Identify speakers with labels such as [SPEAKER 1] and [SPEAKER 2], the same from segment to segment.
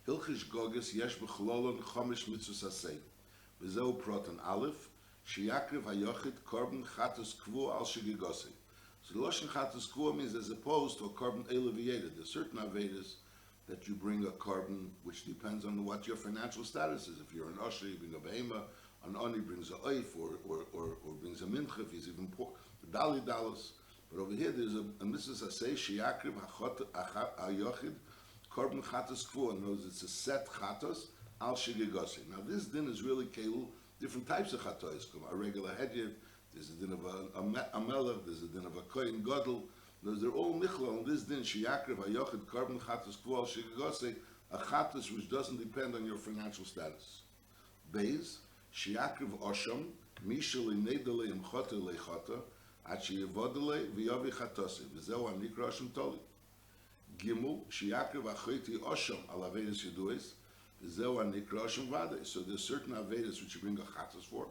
[SPEAKER 1] Hilchish Gogas yesh b'chlolon chomish mitzvus asay. V'zeu proton aleph, sheyakriv hayochid korban chatos kvu al shegagos. So the Lashon chatos kvu means as opposed to a korban elevated. There's certain avedas that you bring a korban which depends on what your financial status is. If you're an usher, you bring a behema. An ani brings a oif or brings a mincha if he's even poor. The dali dalas. But over here there's a mitzvah say sheyakriv hayochid korban chatos kvu. In other words, it's a set chatos al shegagos. Now this din is really keilu different types of chatos. A regular hedyet, there's a din of a melech, there's a din of a kohen gadol. They're all michla on this din sheyakriv hayochid korban chatos kvu al shegagos. A chatos which doesn't depend on your financial status. Beis sheyakriv osham mishel inedele im chota lechota at sheyevodele v'yavi chatose v'zeu anikra osham toli. Gimel sheyakriv achoyti osham al avedas yeduis v'zeu anikra osham vade. So there's certain avedas which you bring a chatos for,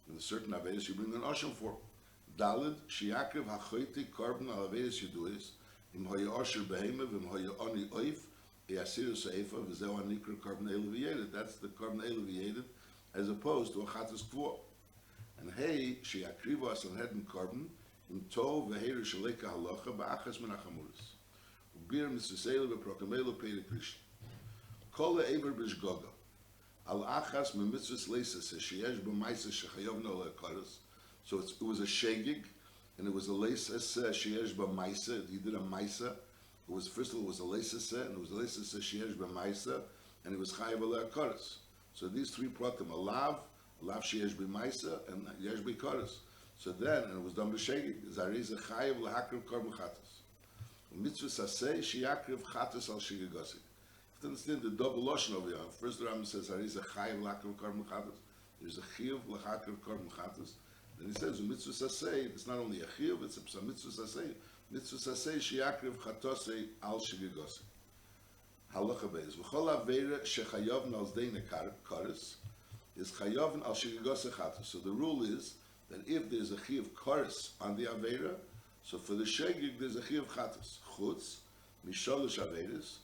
[SPEAKER 1] and there's certain avedas you bring an osham for. Dalid sheyakriv achoyti korban al avedas yeduis im hoye osher behema v'im hoye oni oif e'asiru seifa v'zeu anikra korban elevated. That's the korban elevated, as opposed to a chatas kvuah. And hey, sheyakrivas al heden korban im tov v'heir shaleka halacha ba'achas min hachamuris. Ubir mitzvusele v'prokamelo peirik krishna. Kol le'ever b'shgoga. Al achas mitzvus leisas sheyesh b'maisa shechayovno le'akaras. So it was a shegig, and it was a leisas sheyesh b'maisa. He did a maisa. It was, first of all, it was a leisas, and it was a leisas sheyesh b'maisa, and it was chayav le'akaras. So these three pratim, a lav sheyesh b'maisa, and yesh b'karas. So then, and it was done b'shegig, zariz chayav lahakriv korban chatas. Mitzvah saseh sheyakriv chatas al shegagos. You have to understand the double lashon over here. First the Rambam says zariz chayav lahakriv korban chatas. There's a chiyuv lahakriv korban chatas. Then he says mitzvah saseh. It's not only a chiyuv, it's a mitzvah saseh. Mitzvah saseh sheyakriv chatas al shegagos. Halacha beis. V'chol aveira shechayavn al zdeina kares is chayavn al shegagos chatos. So the rule is that if there's a chiyuv kares on the aveira, so for the shegig there's a chiyuv chatos. Chutz mishalosh aveiras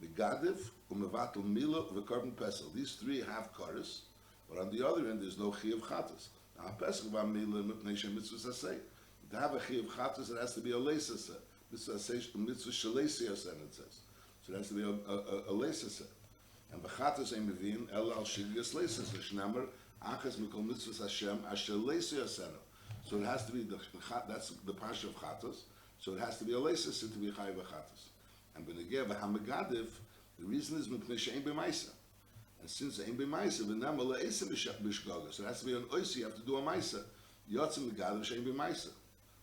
[SPEAKER 1] megadev umevatel mila v'korban pesel. These three have kares, but on the other end there's no chiyuv chatos. Now pesel va mila mipnei shem mitzvah saseh. To have a chiyuv chatos, it has to be a leisasa. Mitzvah shaleisios, and it says. So it has to be a leisasa. And b'chatos ein mevin el al shigas leisasa. Shnemer achas mikol mitzvahs Hashem asher leisios. So it has to be that's the parsha of chatos. So it has to be a leisasa to be chayav chatos. And b'negeh v'hamagadev, the reason is mipnei she'ein b'maisa. And since ein b'maisa, v'nama le'esim b'shgaga. So it has to be an oisi. You have to do a maisa. Yotzim megadev she'ein b'maisa.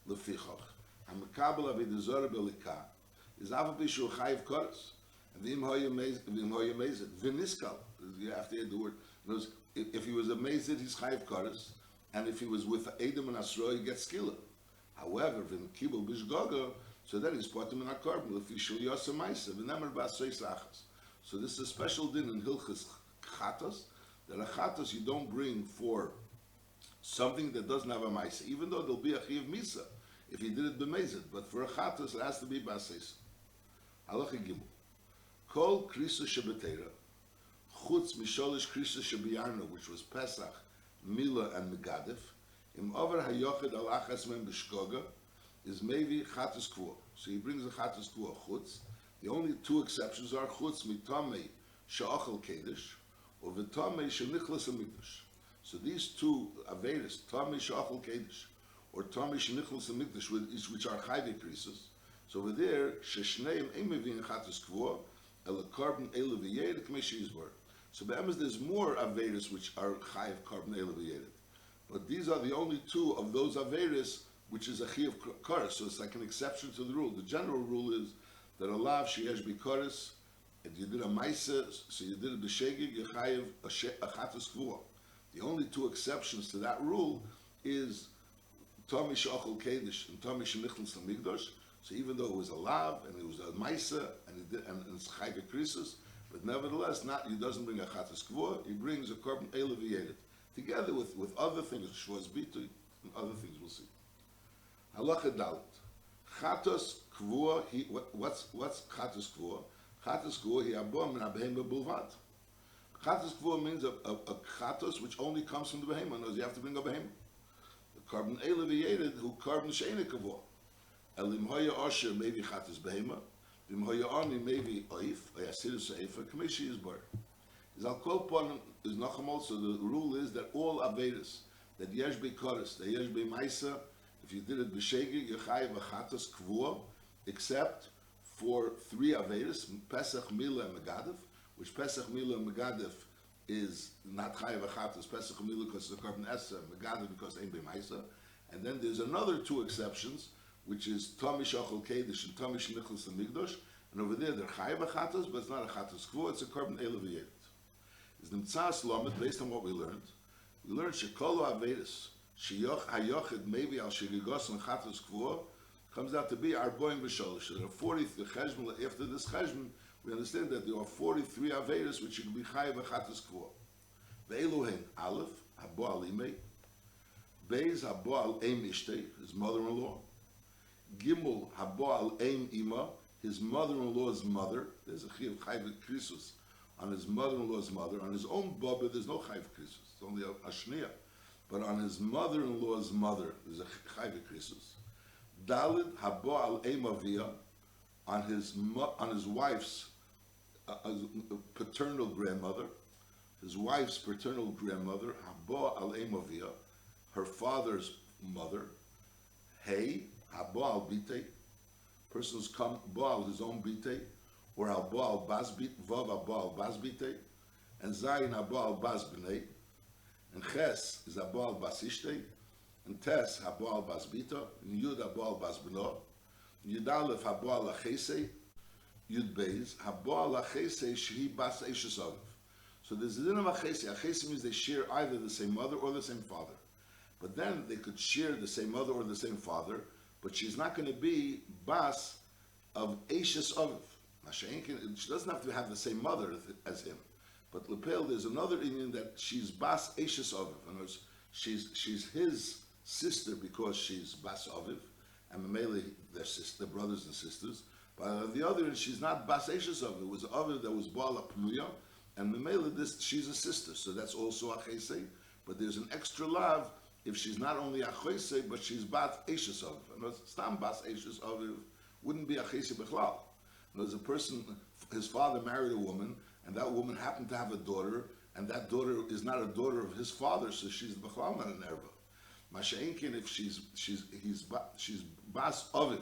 [SPEAKER 1] Lefichach hamekabel avidah zora belikah is avapi shu chayiv koros. And v'im hoye mezid v'niskal. You have to add the word. If he was a mezid, he's chayiv koros. And if he was with Edom and Asro, he gets skila. However, v'im kibul b'shgaga, so then he's potem in a korban. If he shul yosem ma'isa v'nemer ba'asreis lachas. So this is a special din in Hilchas Chatos, that a Chatos you don't bring for something that doesn't have a ma'isa, even though there'll be a chiv misa if he did it b'mezid. But for a Chatos, it has to be ba'asreis. Halacha Gimel. Kol krisa shebetera, chutz misholish krisa shebiyarno, which was Pesach, Mila, and Megadef, im over hayochid al achas men b'shgoga, is maybe chatos kvuah. So he brings a chatos kvuah chutz. The only two exceptions are chutz mitamei she'achal kedesh, or v'tamei she'nichlas hamikdash. So these two averis, tamei she'achal kedesh, or tamei she'nichlas hamikdash, which are chayve krisos. So over there, sheshneim ein mevin chatos kvuah, el korban elevated k'meshizbar. So be'emes there's more averis which are chayiv korban elevated, but these are the only two of those averis which is a chayiv kares. So it's like an exception to the rule. The general rule is that a lav sheyesh bikares, and you did a maisa, so you did a b'shegig, you chayiv a chatos kvuah. The only two exceptions to that rule is Tommy Shachol Kedesh and Tommy Shemichlis Lamigdosh. So even though it was a lav and it was a maisa and it's chayve krisus, but nevertheless, he doesn't bring a chatas kvuah. He brings a korban elevated together with other things, shvos bitu and other things we'll see. Halacha dalit, chatos kvuah. What's chatos kvuah? Chatas Kvuah he abba min ha-behema bulvad. Chatas Kvuah means a chatos which only comes from the behema. Knows you have to bring a behema. The carbon Eila v'yedid who carbon she'ena kvuah. Elim hoya osher maybe chatas behema. Vim hoya oni maybe oif. Oyasiris oifa. Kamishi is bar. Is al kol ponim is nacham also. The rule is that all avedas that yesh bekoros, that yesh be maisa, if you did it b'shegi, you're chayav a chatas kvuah, except for 3 avedas, Pesach, Mila, and Megadef, which Pesach, Mila, and Megadef is not chayav a chatas, Pesach, Mila because it's a carbon essa, Megadef because ein be maisa, and then there's another 2 exceptions, which is Tomish Ochel Kedesh and Tomish Nichlas and Migdosh, and over there they're chayav a chatas, but it's not a chatas kvuah, it's a carbon ela v'yedit. Is the Mitzvah Lamed, based on what we learned Shekolo Avedas, Sheyoch HaYochid, maybe Al Shegagos and Chatos Kvuah, comes out to be Arboim V'Sholosh. There are 43 Cheshbon, after this Cheshbon, we understand that there are 43 Avedas which should be Chayav Chatos Kvuah. Ve'eluhen, Aleph, Habo Al Imei, Beis Habo Al Eim Ishtei, his mother-in-law, Gimel Habo Al Eim Ima, his mother-in-law's mother, there's a Chayav Krisus, on his mother-in-law's mother. On his own baba, there's no chayv krisus. It's only a shnia. But on his mother-in-law's mother, there's a chayv krisus. Dalid habo al emavia, on his wife's paternal grandmother, his wife's paternal grandmother, habo al emavia, her father's mother. Hey habo al bite, person's come baal his own bite. Or al baal basbit, vav al baal basbite, and zayin al baal basbnei, and ches is al baal basishtei, and tes al baal basbita, and yud al baal basbno, yud aleph al baal achesei, yud beis al baal achesei shehi bas eishes aviv. So there's a din of achesei. Achesei means they share either the same mother or the same father, but then they could share the same mother or the same father, but she's not going to be bas of eishes aviv. She doesn't have to have the same mother as him, but Lepel, there's another Indian that she's Bas Eishes Aviv. In other words, she's his sister because she's Bas Aviv, and Mamele, they're brothers and sisters. But on the other end, she's not Bas Eishes Aviv. It was Aviv that was Baal Pnuya, and Mamele, she's a sister, so that's also Achesei. But there's an extra lav if she's not only Achesei, but she's Bas Eishes Aviv. In other words, Stam Bas Eishes Aviv wouldn't be Achesei Bechlal. There's a person, his father married a woman, and that woman happened to have a daughter, and that daughter is not a daughter of his father, so she's the Bechlal, not an Erva. Masha'inkin, if she's Bas Aviv,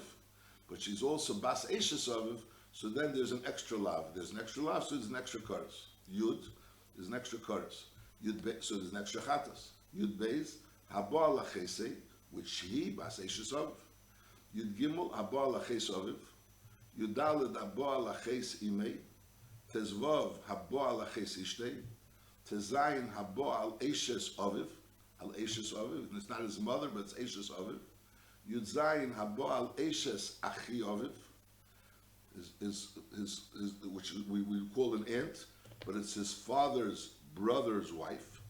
[SPEAKER 1] but she's also Bas Eishes Aviv, so then there's an extra lav. There's an extra lav, so there's an extra chorus. Yud, there's an extra chorus. Yud Be, so there's an extra chatas. Yud Beis, Haba Lachese, which he Bas Eishes Aviv. Yud Gimel, Haba Laches Aviv. Yudalid habo alaches imei, tezvav habo alaches ishtei, tezayin habo al eishes aviv, and it's not his mother, but it's eishes aviv. Yudzayin habo al eishes achi aviv, which we call an aunt, but it's his father's brother's wife.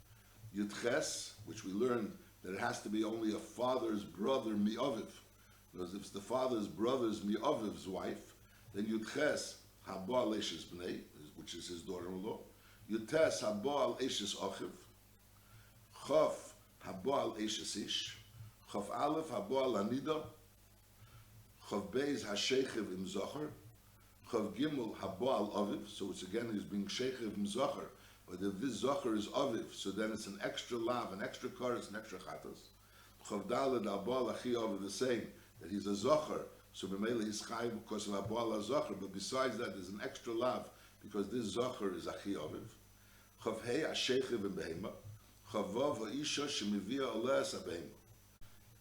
[SPEAKER 1] Yudches, which we learned that it has to be only a father's brother mi aviv. Because if it's the father's brother's mi aviv's wife, then Yudches habo al eishes bnei, which is his daughter-in-law. Yudtes habo al eishes achiv. Chof habo al eishes ish. Chof aleph habo al anida. Chof beis hashechiv im zocher. Chof gimel habo al aviv. So it's again he's being shechiv im zocher. But if this zocher is aviv, so then it's an extra lav, an extra chorus, an extra chatos. Chof daled habo al achi aviv, the same, that he's a zocher. So B'meila is chayv because of Habo al Zocher, but besides that, there's an extra lav because this Zocher is Achi Aviv. Chav Hei Ashechiv B'Behema, Chavav Ha'isha Shemivia Oleas HaBehema.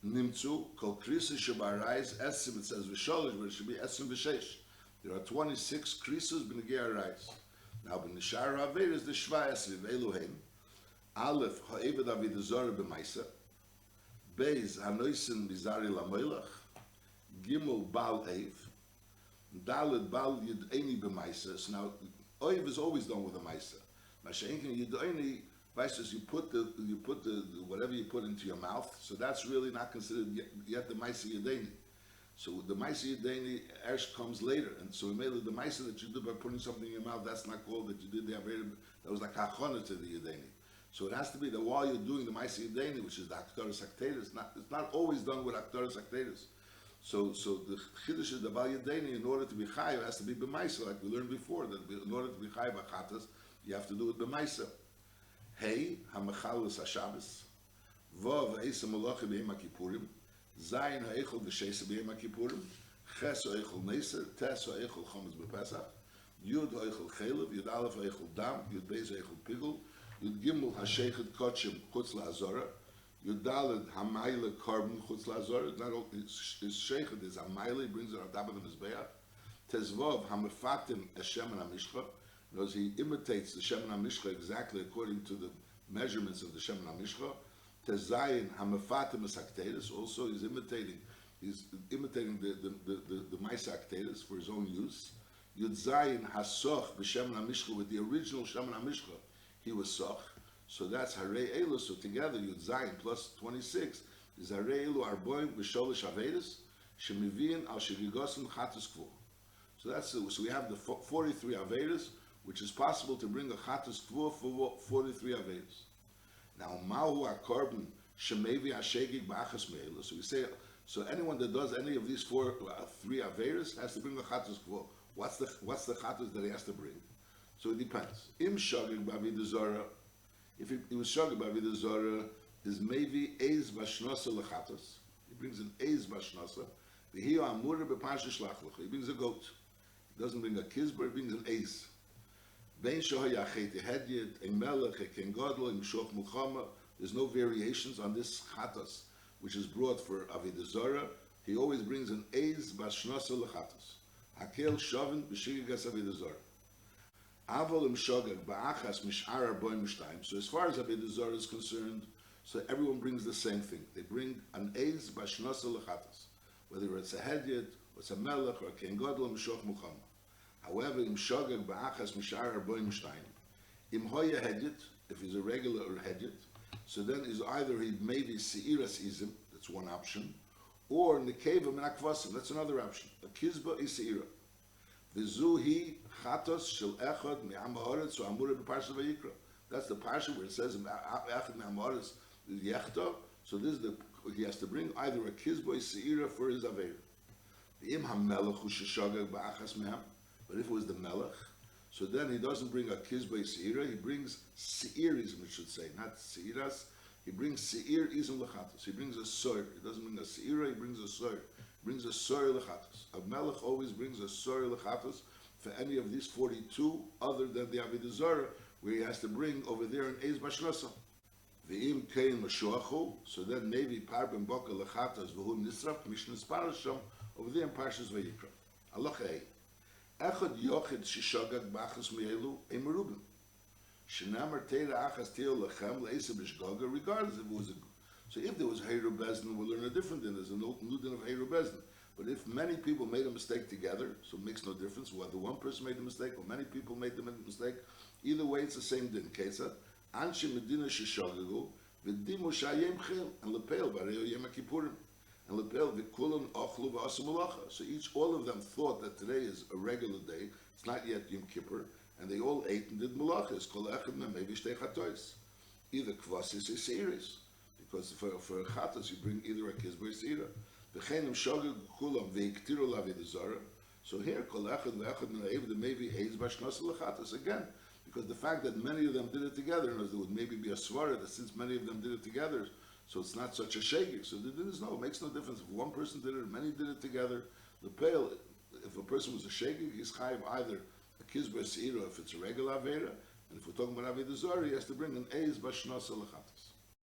[SPEAKER 1] Nimtzu Kol Krisis Shebarayis Esim. It says V'Sholish, but it should be Esim V'Sheish. There are 26 Krisus B'Negei Arayis. Now B'Nishar Haver is the Shvayas V'Eluhem. Aleph Ha'eved Avid Zor B'Maisa. Beis Hanoisen Bizari Lamelach. Gimel Bal Eiv, Dalet Bal Yud'eni b'Maisa. So now, Oiv is always done with a Maisa. Masha'inkin Yud'eni, Vaisas, you put the whatever you put into your mouth, so that's really not considered yet the Maisa Yud'eni. So the Maisa Yedeni Ersh comes later, and so we made the Maisa that you do by putting something in your mouth, that's not called that you did the Avera, that was like Hachona to the Yedeni. So it has to be that while you're doing the Maisa Yedeni, which is the Aktoris Akteris, it's not always done with Aktoris Akteris. So the Chiddush is the Bal Yedeni, in order to be Chayav, has to be B'maisa, like we learned before, that in order to be Chayav Achatas, you have to do it B'maisa. Hey, HaMechalus HaShabbos, Vav Eisa Malachi B'Yom HaKippurim, Zayin ha'echol v'sheisa b'yom ha'kippurim, ches ha'echol neser, tes ha'echol chometz b'pesach, yud ha'echol chelev, yud aleph ha'echol dam, yud beis ha'echol pigul, yud gimel ha'shechet kotchem chutz la'azora, yud daled ha'mayle korban chutz la'azora, not all, his shechet is ha'mayle, he brings it on top of the mizbeach, tezvov ha'mefatim eshemen ha'mishcha, because he imitates the shemen ha'mishcha exactly according to the measurements of the shemen ha'mishcha, Tezayin Hamafatim Akteris, also he's imitating the Maisa Akteris for his own use. Yud Zayin Hasoch b'Shemen HaMishcha, with the original Shemen HaMishcha, he was Soch. So that's Harei Elu. So together Yud Zayin plus 26 is Harei Elu Arboim b'Sholish Averis Shemivin al Shegagos Chatus Kvu. So that's so we have the 43 Averis, which is possible to bring a Chatus Kvu for 43 Averis. Now, Mahu HaKorban Shemevi HaShegig Ba'achas Me'ela. So we say, so anyone that does any of these three Averis has to bring the Chatas Kvo. What's the Chatas that he has to bring? So it depends. Im Shagig Ba'Avidah Zara, if he was Shagig Ba'Avidah Zara, is maybe Eiz Bashnosa Lechatas. He brings an Eiz Bashnosa. V'hiyo Amura B'Parsha Shlach Lecha. He brings a goat. He doesn't bring a kizber, he brings an Eiz. There's no variations on this chatas, which is brought for Avodah Zarah. He always brings an Eiz Bashnosa Lechatas. Hakel Shavin B'Shegagos Avodah Zarah. Avol Im Shogeg Ba'achas Mish'ar Arboim Mishtayim. So as far as Avodah Zarah is concerned, so everyone brings the same thing. They bring an Eiz Bashnosa Lechatas, whether it's a Hedyet, or it's a Melech, or a Ken Gadol, Mishoch Muchama. However, im shogeg ba'achas mishar arboim shtayim, im hoya hedyet, if he's a regular or hedyet, so then is either he maybe seiras izim, that's one option, or nekeva min akvasim, that's another option. A kizba is seira. V'zuhi chatos shel echad me'am haaretz or amura b'parsha vayikra. That's the parsha where it says echad me'am haaretz yechta. So this is he has to bring either a kizba is seira for his aveir. V'im hamelech hu sheshogeg ba'achas me'am. But if it was the Melech, so then he doesn't bring a Kizbei Seira, he brings Seirism, it should say, not Seiras. He brings Seirism Lechatos. He brings a Soir. He doesn't bring a Seira, he brings a Soir. He brings a Soir Lechatos. A Melech always brings a Soir Lechatos for any of these 42, other than the Avodah Zarah, where he has to bring over there an Eiz Bashnosa. V'im Kein Mashuachu, so then maybe Par Ben Boka Lechatos, V'hu Nisraf, Mishnas Parasham, over there in Parshas Vayikra. Aloha Echad yochid shishagag b'achas me'elu emerubim. Shenamar teira achas teil lechem le'esa b'shgaga, regardless if it was a. So if there was Heiru Bezdin, we'll learn a different din. There's a new din of Heiru Bezdin. But if many people made a mistake together, so it makes no difference whether one person made a mistake or many people made the mistake. Either way, it's the same din. Kesad anshe medina shishagagu v'dimu shayim chil and lepeil b'arei yom kippurim. And lepel v'kulam ochlu v'asu malacha. So all of them thought that today is a regular day. It's not yet Yom Kippur, and they all ate and did malachas. Kol echad maybe shtei chatois. Either kvasis or seiris, because for chatas you bring either a kizba or seira. V'chenim shogeg kulam v'iktiru l'Avodah Zarah. So here kol echad v'echad na'ev maybe eiz bashnas lechatas again, because the fact that many of them did it together, and there would maybe be a svara that since many of them did it together. So it's not such a shegig. So it makes no difference if one person did it, many did it together. The pale, if a person was a shegig, he's chayiv either a kizba seira if it's a regular avera, and if we're talking about Avodah Zarah, he has to bring an eiz bashnas lechatas.